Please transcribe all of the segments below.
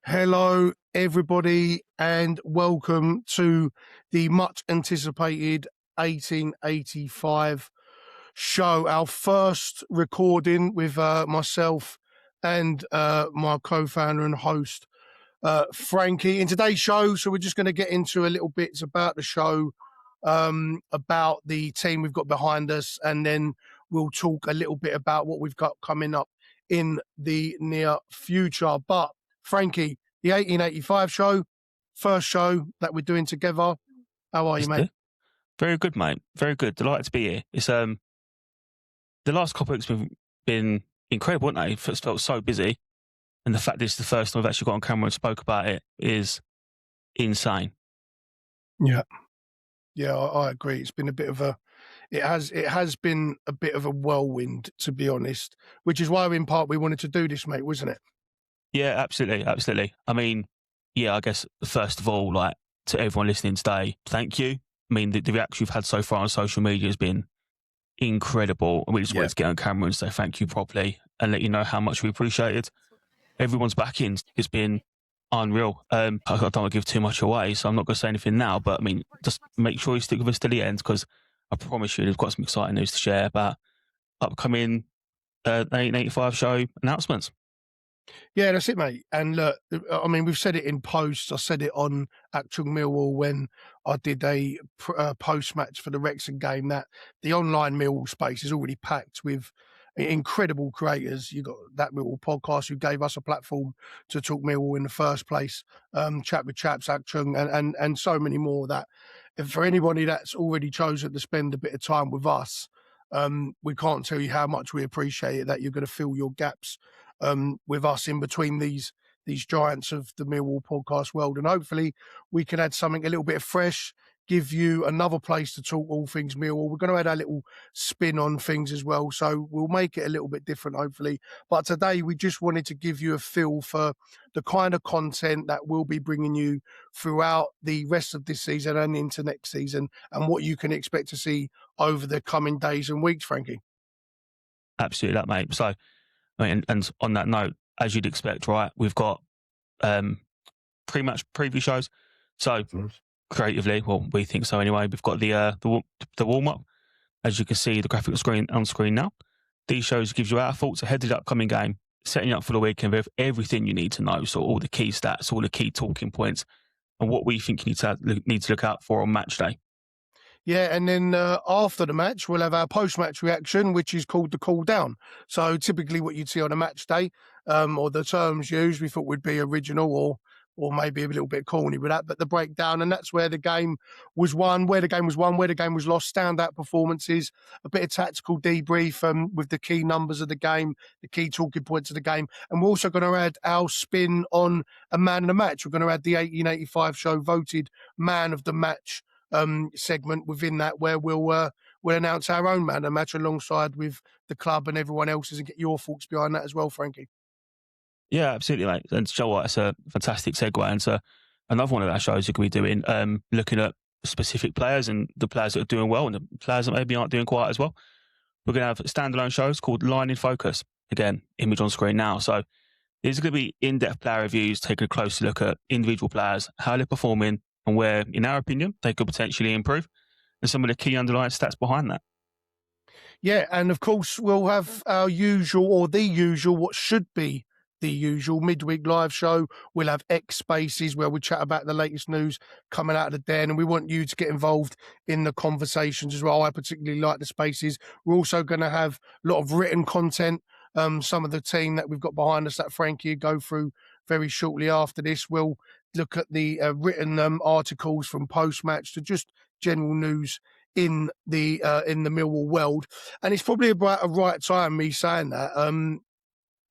Hello, everybody, and welcome to the much anticipated 1885 show. Our first recording with myself and my co-founder and host, Frankie. In today's show, so we're just going to get into a little bits about the show, about the team we've got behind us, and then we'll talk a little bit about what we've got coming up in the near future. But Frankie, the 1885 show, first show that we're doing together. How are you, mate? Very good, mate. Very good. Delighted to be here. It's the last couple of weeks have been incredible, haven't they? It's felt so busy, and the fact that it's the first time I've actually got on camera and spoke about it is insane. Yeah, I agree. It's been a bit of a, it has been a bit of a whirlwind, to be honest. Which is why, in part, we wanted to do this, mate, wasn't it? Yeah, absolutely. I mean, yeah, I guess first of all, like to everyone listening today, thank you. I mean, the reaction we've had so far on social media has been incredible. And we just wanted to get on camera and say thank you properly and let you know how much we appreciate it. Everyone's backing has been unreal. I don't want to give too much away, so I'm not going to say anything now, but I mean, just make sure you stick with us till the end, because I promise you, we've got some exciting news to share about upcoming 1885 show announcements. Yeah, that's it, mate. And look, I mean, we've said it in post. I said it on actual Millwall when I did a post match for the Wrexham game, that the online Millwall space is already packed with incredible creators. You got that Millwall podcast who gave us a platform to talk Millwall in the first place. Chat with Chaps, Action, and so many more. That for anybody that's already chosen to spend a bit of time with us, we can't tell you how much we appreciate it, that you're going to fill your gaps with us in between these giants of the Millwall podcast world. And hopefully we can add something a little bit fresh, give you another place to talk all things Millwall. We're going to add a little spin on things as well, so we'll make it a little bit different, hopefully. But today we just wanted to give you a feel for the kind of content that we'll be bringing you throughout the rest of this season and into next season, and what you can expect to see over the coming days and weeks, Frankie. Absolutely, that, mate. So, I mean, and on that note, as you'd expect, right, we've got pre-match preview shows. So creatively, well, we think so anyway. We've got the warm-up. As you can see, the graphic on screen now. These shows gives you our thoughts ahead of the upcoming game, setting you up for the weekend with everything you need to know. So all the key stats, all the key talking points, and what we think you need to look out for on match day. Yeah, and then after the match, we'll have our post-match reaction, which is called the cool down. So typically what you'd see on a match day, or the terms used, we thought would be original or maybe a little bit corny with that, but the breakdown, and that's where the game was won, where the game was won, where the game was lost, standout performances, a bit of tactical debrief with the key numbers of the game, the key talking points of the game. And we're also going to add our spin on a man of the match. We're going to add the 1885 show voted man of the match segment within that, where we'll announce our own man of the match alongside with the club and everyone else's, and get your thoughts behind that as well, Frankie. Yeah, absolutely, mate. And you know what, it's a fantastic segue into another one of our shows you can be doing, looking at specific players and the players that are doing well and the players that maybe aren't doing quite as well. We're going to have standalone shows called Line in Focus. Again, image on screen now. So these are going to be in-depth player reviews, taking a closer look at individual players, how they're performing, and where, in our opinion, they could potentially improve, and some of the key underlying stats behind that. Yeah, and of course, we'll have our usual, or the usual, what should be the usual midweek live show. We'll have X Spaces where we chat about the latest news coming out of the den, and we want you to get involved in the conversations as well. I particularly like the Spaces. We're also going to have a lot of written content. Some of the team that we've got behind us that Frankie will go through very shortly after this. We'll look at the written articles from post-match to just general news in the Millwall world. And it's probably about a right time, me saying that,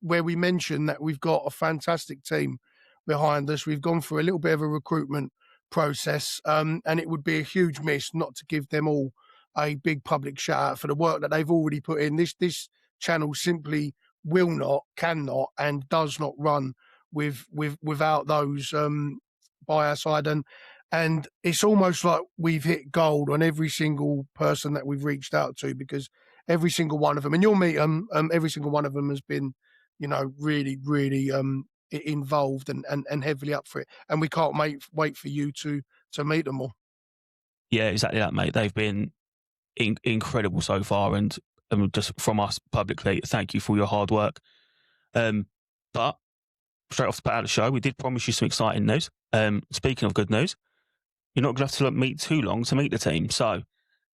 where we mentioned that we've got a fantastic team behind us. We've gone through a little bit of a recruitment process, and it would be a huge miss not to give them all a big public shout out for the work that they've already put in. This channel simply will not, cannot, and does not run without those by our side, and it's almost like we've hit gold on every single person that we've reached out to, because every single one of them, and you'll meet them, every single one of them has been, really involved and heavily up for it. And we can't wait for you to meet them all. Yeah, exactly that, mate. They've been incredible so far, and just from us publicly, thank you for your hard work. But straight off the bat of the show, we did promise you some exciting news. Speaking of good news, you're not going to have to meet too long to meet the team. So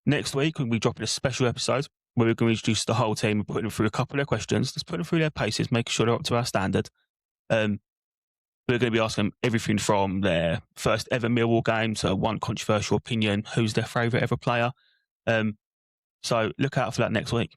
next week, we'll be dropping a special episode where we're going to introduce the whole team and put them through a couple of questions. Let's put them through their paces, making sure they're up to our standard. We're going to be asking them everything from their first ever Millwall game to one controversial opinion, who's their favourite ever player. So look out for that next week.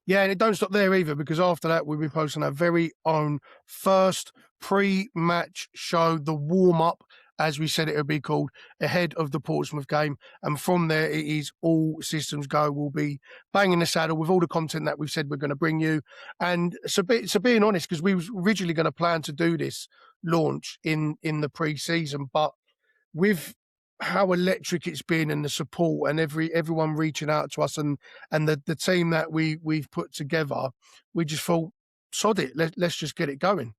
Yeah, and it don't stop there either, because after that, we'll be posting our very own first pre-match show, the warm-up, as we said it would be called, ahead of the Portsmouth game. And from there, it is all systems go. We'll be banging the saddle with all the content that we've said we're going to bring you. And so being honest, because we was originally going to plan to do this launch in the pre-season, but with how electric it's been and the support and everyone reaching out to us and the team that we've put together, we just thought, sod it, let's just get it going.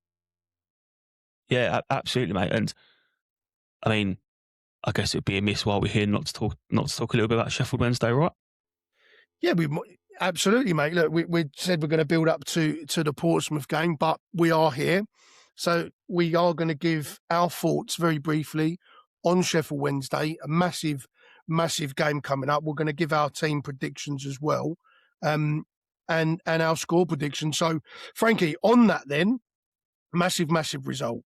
Yeah, absolutely, mate. And I mean, I guess it'd be amiss while we're here not to talk a little bit about Sheffield Wednesday, right? Yeah, absolutely, mate. Look, we said we're going to build up to the Portsmouth game, but we are here. So we are going to give our thoughts very briefly on Sheffield Wednesday, a massive, massive game coming up. We're going to give our team predictions as well, and our score predictions. So, Frankie, on that then, massive, massive result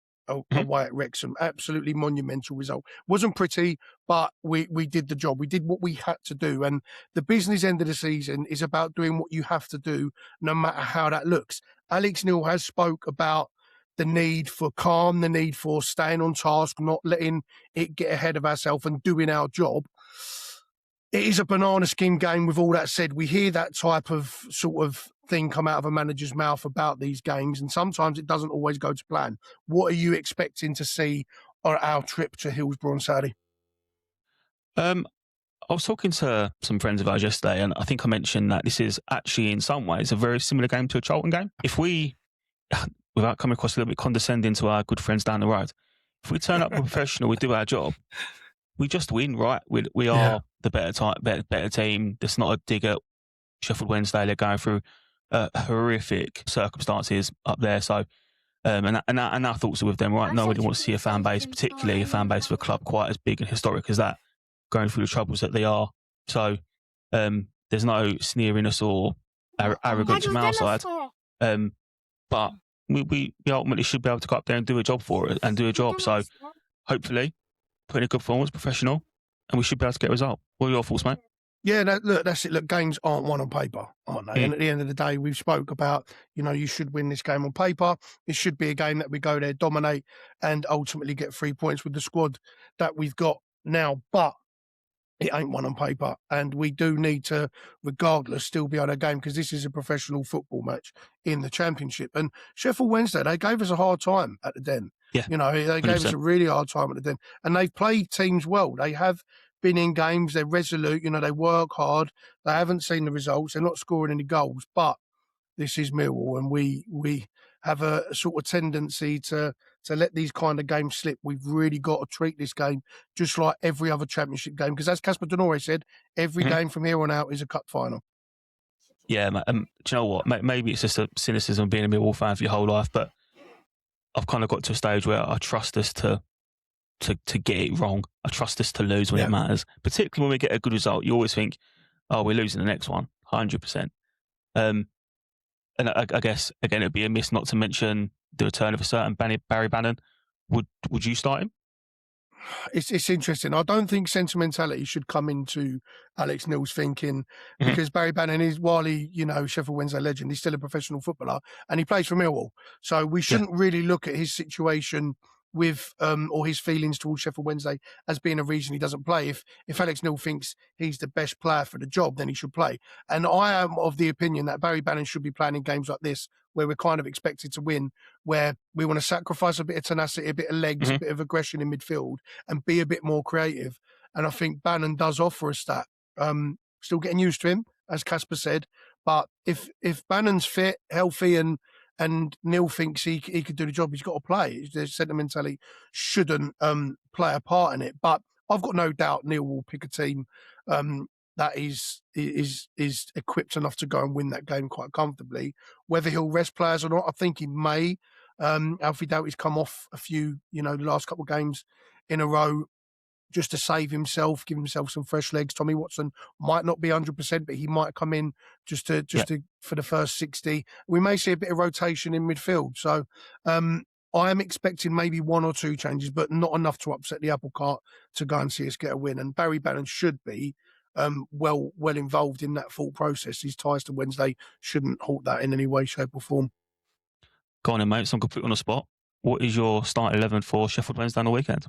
away at Wrexham. Absolutely monumental result. Wasn't pretty, but we did the job. We did what we had to do. And the business end of the season is about doing what you have to do, no matter how that looks. Alex Neil has spoke about the need for calm, the need for staying on task, not letting it get ahead of ourselves and doing our job. It is a banana skin game. With all that said, we hear that type of sort of thing come out of a manager's mouth about these games, and sometimes it doesn't always go to plan. What are you expecting to see on our trip to Hillsborough on Saturday? I was talking to some friends of ours yesterday, and I think I mentioned that this is actually in some ways a very similar game to a Charlton game. If we, without coming across a little bit condescending to our good friends down the road, if we turn up professional, we do our job, we just win, right? We are the better team. There's not a dig at Sheffield Wednesday. They're going through horrific circumstances up there. So, and our thoughts are with them, right? Nobody wants to see a fan base, particularly a fan base of a club quite as big and historic as that, going through the troubles that they are. So, there's no sneering us or arrogance from our side. But we ultimately should be able to go up there and do a job for it and do a job. So, hopefully, put in a good performance, professional, and we should be able to get a result. What are your thoughts, mate? Yeah, look, that's it. Look, games aren't won on paper, aren't they? And at the end of the day, we've spoke about, you should win this game on paper. It should be a game that we go there, dominate, and ultimately get 3 points with the squad that we've got now. But it ain't one on paper, and we do need to, regardless, still be on a game, because this is a professional football match in the Championship. And Sheffield Wednesday, they gave us a hard time at the Den. Yeah, they gave 100%. Us a really hard time at the Den, and they've played teams well. They have been in games, they're resolute, they work hard. They haven't seen the results, they're not scoring any goals, but this is Millwall, and we have a sort of tendency to let these kind of games slip. We've really got to treat this game just like every other Championship game, because as Casper Denore said, every game from here on out is a cup final. Yeah, do you know what? Maybe it's just a cynicism of being a Millwall fan for your whole life, but I've kind of got to a stage where I trust us to get it wrong. I trust us to lose when it matters, particularly when we get a good result. You always think, oh, we're losing the next one, 100%. And I guess, again, it'd be amiss not to mention the return of a certain Barry Bannon. Would you start him? It's interesting. I don't think sentimentality should come into Alex Neil's thinking, because Barry Bannon is, while he, Sheffield Wednesday legend, he's still a professional footballer and he plays for Millwall. So we shouldn't really look at his situation with or his feelings towards Sheffield Wednesday as being a reason he doesn't play. If Alex Neil thinks he's the best player for the job, then he should play. And I am of the opinion that Barry Bannon should be playing in games like this, where we're kind of expected to win, where we want to sacrifice a bit of tenacity, a bit of legs, a bit of aggression in midfield, and be a bit more creative. And I think Bannon does offer us that. Still getting used to him, as Casper said. But if Bannon's fit, healthy, and and Neil thinks he could do the job, he's got to play. The sentimentality shouldn't play a part in it. But I've got no doubt Neil will pick a team that is equipped enough to go and win that game quite comfortably. Whether he'll rest players or not, I think he may. Alfie Doughty's come off a few, the last couple of games in a row just to save himself, give himself some fresh legs. Tommy Watson might not be 100%, but he might come in just to for the first 60. We may see a bit of rotation in midfield. So I am expecting maybe one or two changes, but not enough to upset the apple cart to go and see us get a win. And Barry Bannon should be well involved in that thought process. His ties to Wednesday shouldn't halt that in any way, shape or form. Go on then, mate. So I'm going to put you on the spot. What is your start 11 for Sheffield Wednesday on the weekend?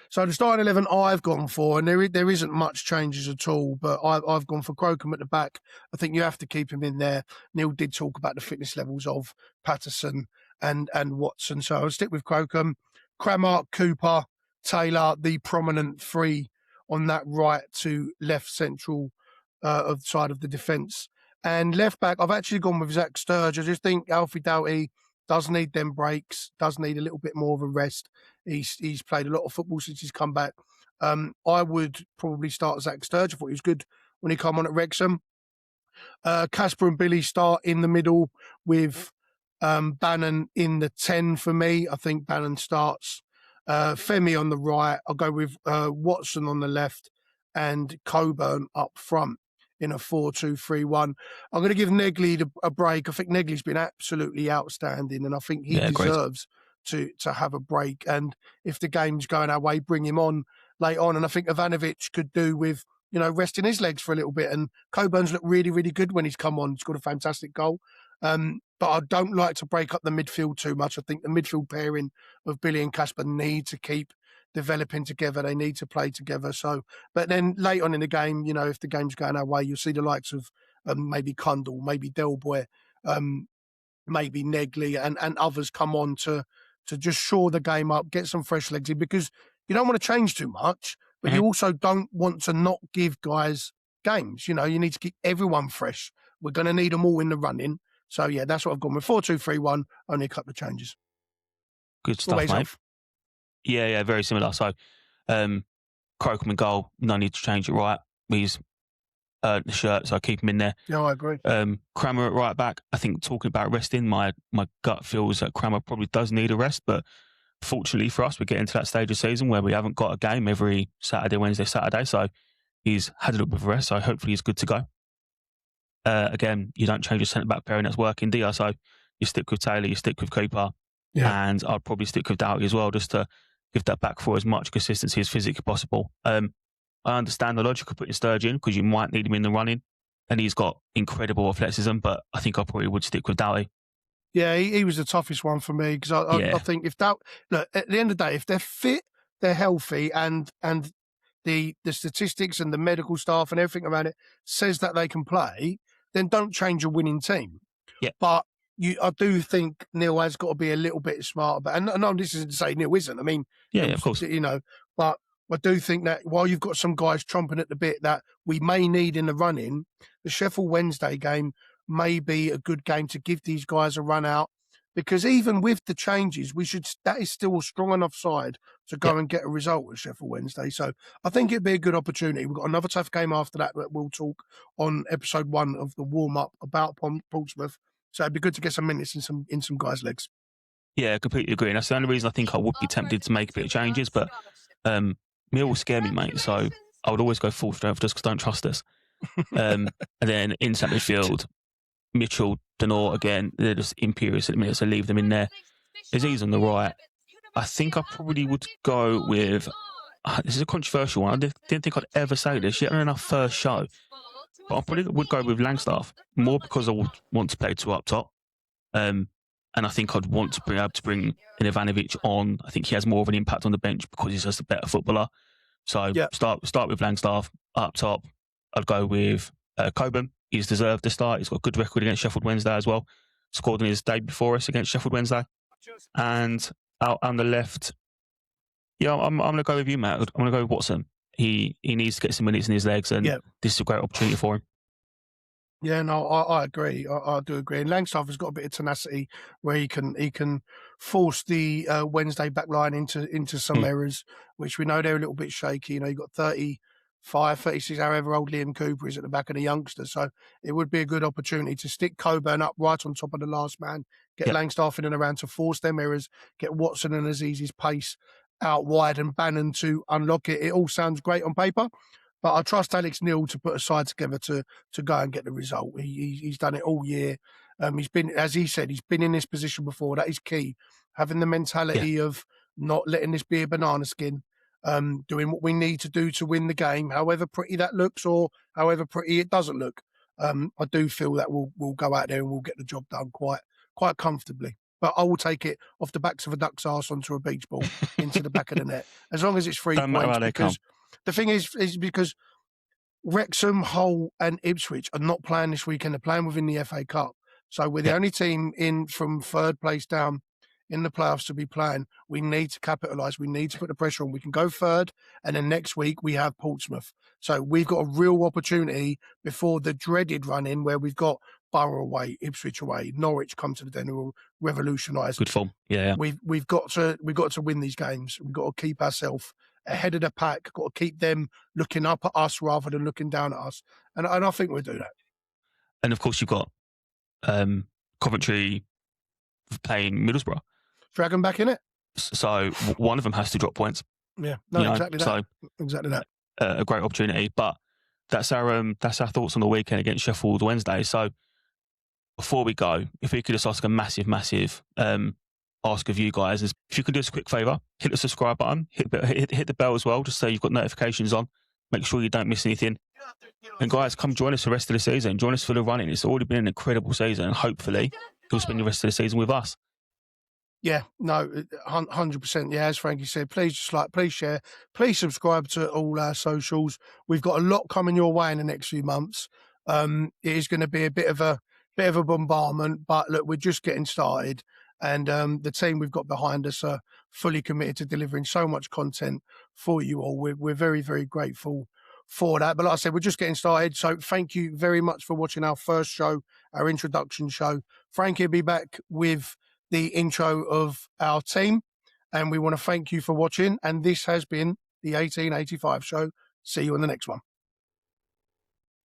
So the starting 11 I've gone for, and there isn't much changes at all, but I've gone for Crocombe at the back. I think you have to keep him in there. Neil did talk about the fitness levels of Patterson and Watson, so I'll stick with Crocombe. Cramart, Cooper, Taylor, the prominent three on that right to left central of side of the defence. And left back, I've actually gone with Zach Sturge. I just think Alfie Doughty does need them breaks, does need a little bit more of a rest. He's played a lot of football since he's come back. I would probably start Zach Sturge. I thought he was good when he came on at Wrexham. Casper and Billy start in the middle with Bannon in the 10 for me. I think Bannon starts. Femi on the right. I'll go with Watson on the left and Coburn up front in a 4-2-3-1. I'm going to give Negley a break. I think Negley's been absolutely outstanding, and I think he deserves to have a break. And if the game's going our way, bring him on late on. And I think Ivanovic could do with, resting his legs for a little bit. And Coburn's looked really, really good when he's come on. He's got a fantastic goal. But I don't like to break up the midfield too much. I think the midfield pairing of Billy and Casper need to keep developing together. They need to play together. So, but then late on in the game, if the game's going our way, you'll see the likes of maybe Cundall, maybe Delboy, maybe Negley and others come on to just shore the game up, get some fresh legs in, because you don't want to change too much, but you also don't want to not give guys games. You need to keep everyone fresh. We're going to need them all in the running. So, yeah, that's what I've gone with. 4-2-3-1, only a couple of changes. Good stuff, Always mate. off. Yeah, very similar. So, Crocombe in goal, no need to change it right. He's earned the shirt, so I keep him in there. Yeah, I agree. Crammer at right back, I think talking about resting, my gut feels that Crammer probably does need a rest, but fortunately for us, we're getting to that stage of season where we haven't got a game every Saturday, Wednesday, Saturday, so he's had a little bit of a rest, so hopefully he's good to go. Again, you don't change your centre-back pairing, that's working, do you? So you stick with Taylor, you stick with Cooper, and I'd probably stick with Doughty as well, just to give that back for as much consistency as physically possible. I understand the logic of putting Sturge in because you might need him in the running, and he's got incredible athleticism, but I think I probably would stick with Doughty. Yeah, he was the toughest one for me because I think if that, look, at the end of the day, if they're fit, they're healthy, and the statistics and the medical staff and everything around it says that they can play, then don't change a winning team. Yeah. But I do think Neil has got to be a little bit smarter. But and no, this isn't to say Neil isn't. I mean, of course. But I do think that while you've got some guys chomping at the bit that we may need in the running, the Sheffield Wednesday game may be a good game to give these guys a run out. Because even with the changes, that is still a strong enough side to go and get a result at Sheffield Wednesday. So I think it'd be a good opportunity. We've got another tough game after that we'll talk on episode 1 of the warm-up about Portsmouth. So it'd be good to get some minutes in some guys' legs. Yeah, completely agree. And that's the only reason I think I would be tempted to make a bit of changes. But Mill will scare me, mate. So I would always go full strength just because I don't trust us. And then in centre midfield, Mitchell, Denor, again, they're just imperious at the minute, so leave them in there. Aziz on the right. I think I probably would go with, this is a controversial one, I didn't think I'd ever say this yet on our first show, but I probably would go with Langstaff, more because I would want to play 2 up top. And I think I'd want to be able to bring an Ivanovic on. I think he has more of an impact on the bench because he's just a better footballer. So start with Langstaff up top. I'd go with Coburn. He's deserved to start. He's got a good record against Sheffield Wednesday as well. Scored in his debut for us against Sheffield Wednesday. And out on the left, I'm going to go with you, Matt. I'm going to go with Watson. He needs to get some minutes in his legs, and this is a great opportunity for him. Yeah, no, I agree. I do agree. And Langstaff has got a bit of tenacity where he can force the Wednesday back line into some Mm. errors, which we know they're a little bit shaky. You know, you've got 35, 36, however old Liam Cooper is at the back of the youngsters. So it would be a good opportunity to stick Coburn up right on top of the last man, get Yep. Langstaff in and around to force them errors, get Watson and Aziz's pace out wide and Bannon to unlock it. It all sounds great on paper. But I trust Alex Neil to put a side together to go and get the result. He's done it all year. He's been, as he said, he's been in this position before. That is key. Having the mentality of not letting this be a banana skin, doing what we need to do to win the game, however pretty that looks or however pretty it doesn't look. I do feel that we'll go out there and we'll get the job done quite comfortably. But I will take it off the backs of a duck's arse onto a beach ball into the back of the net, as long as it's 3 Don't matter points. how they Because come. the thing is because Wrexham, Hull, and Ipswich are not playing this weekend. They're playing within the FA Cup. So we're the Yep. only team in from third place down in the playoffs to be playing. We need to capitalise. We need to put the pressure on. We can go third, and then next week we have Portsmouth. So we've got a real opportunity before the dreaded run-in where we've got Borough away, Ipswich away, Norwich come to the den who will revolutionise. Good form. Yeah. We've got to win these games. We've got to keep ourselves ahead of the pack. Got to keep them looking up at us rather than looking down at us. And I think we'll do that. And of course, you've got Coventry playing Middlesbrough. Dragon back in it. So one of them has to drop points. Yeah, no, exactly that. So exactly that. A great opportunity. But that's our thoughts on the weekend against Sheffield Wednesday. So before we go, if we could just ask a massive ask of you guys is if you could do us a quick favour, hit the subscribe button, hit the bell as well, just so you've got notifications on. Make sure you don't miss anything. And guys, come join us for the rest of the season. Join us for the running. It's already been an incredible season, and hopefully you'll spend the rest of the season with us. Yeah, no, 100%. Yeah, as Frankie said, please please share, please subscribe to all our socials. We've got a lot coming your way in the next few months. It is going to be a bit of a bombardment, but look, we're just getting started, and the team we've got behind us are fully committed to delivering so much content for you all. We're very, very grateful for that. But like I said, we're just getting started. So thank you very much for watching our first show, our introduction show. Frankie will be back with the intro of our team, and we want to thank you for watching. And this has been the 1885 show. See you on the next one.